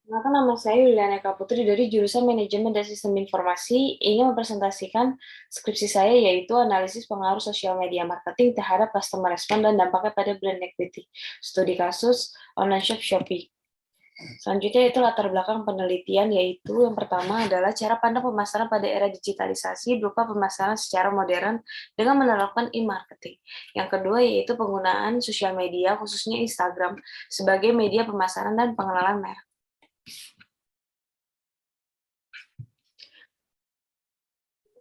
Maka nama saya Yuliana Eka Putri dari jurusan Manajemen dan Sistem Informasi ingin mempresentasikan skripsi saya yaitu analisis pengaruh sosial media marketing terhadap customer respon dan dampaknya pada brand equity. Studi kasus online shop Shopee. Selanjutnya itu latar belakang penelitian yaitu yang pertama adalah cara pandang pemasaran pada era digitalisasi berupa pemasaran secara modern dengan menerapkan e-marketing. Yang kedua yaitu penggunaan sosial media khususnya Instagram sebagai media pemasaran dan pengenalan merek.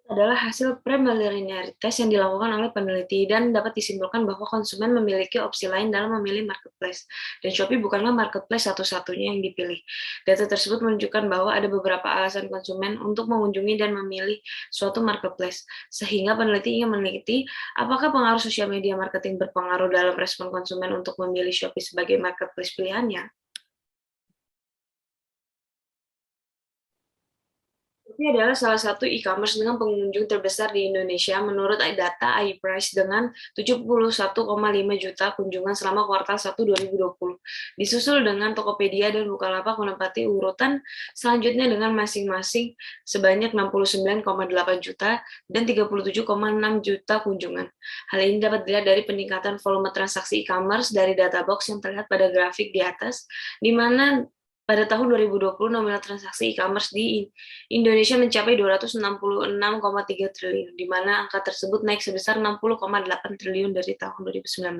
Adalah hasil preliminary test yang dilakukan oleh peneliti dan dapat disimpulkan bahwa konsumen memiliki opsi lain dalam memilih marketplace. Dan Shopee bukanlah marketplace satu-satunya yang dipilih. Data tersebut menunjukkan bahwa ada beberapa alasan konsumen untuk mengunjungi dan memilih suatu marketplace. Sehingga peneliti ingin meneliti apakah pengaruh sosial media marketing berpengaruh dalam respon konsumen untuk memilih Shopee sebagai marketplace pilihannya. Ini adalah salah satu e-commerce dengan pengunjung terbesar di Indonesia menurut data iPrice dengan 71,5 juta kunjungan selama kuartal 1 2020. Disusul dengan Tokopedia dan Bukalapak menempati urutan selanjutnya dengan masing-masing sebanyak 69,8 juta dan 37,6 juta kunjungan. Hal ini dapat dilihat dari peningkatan volume transaksi e-commerce dari data box yang terlihat pada grafik di atas, di mana pada tahun 2020, nominal transaksi e-commerce di Indonesia mencapai 266,3 triliun, di mana angka tersebut naik sebesar 60,8 triliun dari tahun 2019.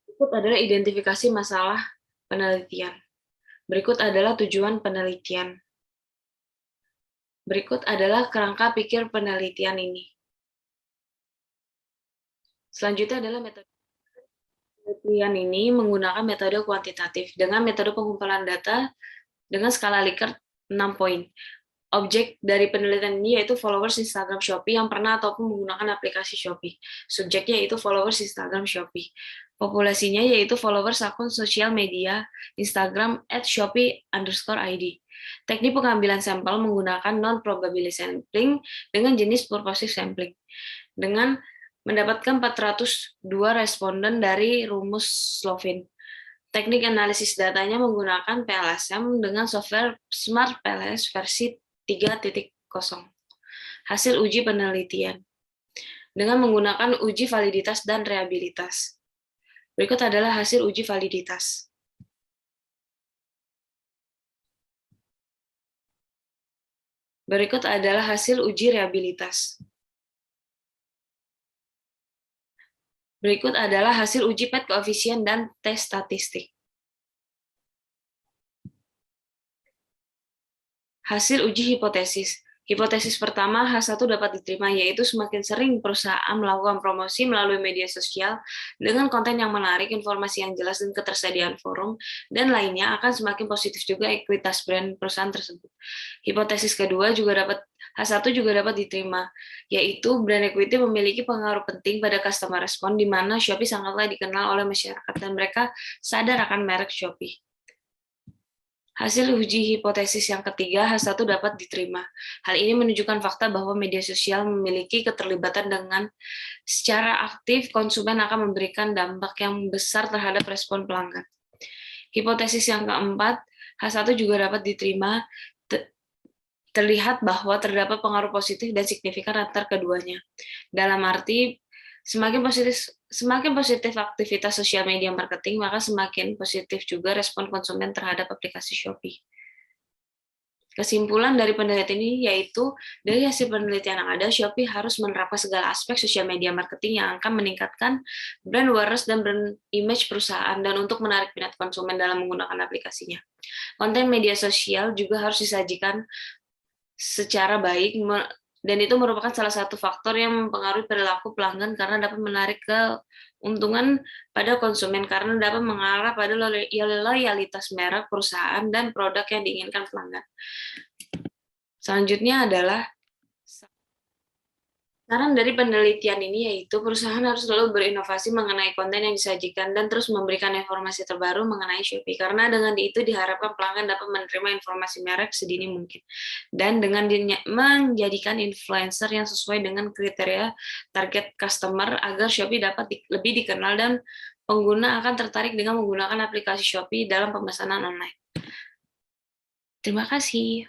Berikut adalah identifikasi masalah penelitian. Berikut adalah tujuan penelitian. Berikut adalah kerangka pikir penelitian ini. Selanjutnya adalah metode penelitian ini menggunakan metode kuantitatif dengan metode pengumpulan data dengan skala Likert 6 poin. Objek dari penelitian ini yaitu followers Instagram Shopee yang pernah ataupun menggunakan aplikasi Shopee. Subjeknya yaitu followers Instagram Shopee. Populasinya yaitu followers akun sosial media Instagram @shopee_id. Teknik pengambilan sampel menggunakan non-probability sampling dengan jenis purposive sampling. Dengan mendapatkan 402 responden dari rumus Slovin. Teknik analisis datanya menggunakan PLSM dengan software Smart PLS versi 3.0. Hasil uji penelitian dengan menggunakan uji validitas dan reliabilitas. Berikut adalah hasil uji validitas. Berikut adalah hasil uji reliabilitas. Berikut adalah hasil uji PET koefisien dan tes statistik. Hasil uji hipotesis. Hipotesis pertama, H1 dapat diterima, yaitu semakin sering perusahaan melakukan promosi melalui media sosial dengan konten yang menarik, informasi yang jelas, dan ketersediaan forum, dan lainnya akan semakin positif juga ekuitas brand perusahaan tersebut. Hipotesis kedua juga dapat H1 juga dapat diterima, yaitu brand equity memiliki pengaruh penting pada customer respon, di mana Shopee sangatlah dikenal oleh masyarakat dan mereka sadar akan merek Shopee. Hasil uji hipotesis yang ketiga, H1 dapat diterima. Hal ini menunjukkan fakta bahwa media sosial memiliki keterlibatan dengan secara aktif konsumen akan memberikan dampak yang besar terhadap respon pelanggan. Hipotesis yang keempat, H1 juga dapat diterima, terlihat bahwa terdapat pengaruh positif dan signifikan antar keduanya. Dalam arti, semakin positif aktivitas sosial media marketing, maka semakin positif juga respon konsumen terhadap aplikasi Shopee. Kesimpulan dari penelitian ini yaitu, dari hasil penelitian yang ada, Shopee harus menerapkan segala aspek sosial media marketing yang akan meningkatkan brand awareness dan brand image perusahaan, dan untuk menarik minat konsumen dalam menggunakan aplikasinya. Konten media sosial juga harus disajikan secara baik, dan itu merupakan salah satu faktor yang mempengaruhi perilaku pelanggan karena dapat menarik keuntungan pada konsumen karena dapat mengarah pada loyalitas merek, perusahaan, dan produk yang diinginkan pelanggan. Selanjutnya adalah saran dari penelitian ini yaitu perusahaan harus selalu berinovasi mengenai konten yang disajikan dan terus memberikan informasi terbaru mengenai Shopee, karena dengan itu diharapkan pelanggan dapat menerima informasi merek sedini mungkin, dan dengan menjadikan influencer yang sesuai dengan kriteria target customer agar Shopee dapat lebih dikenal dan pengguna akan tertarik dengan menggunakan aplikasi Shopee dalam pemesanan online. Terima kasih.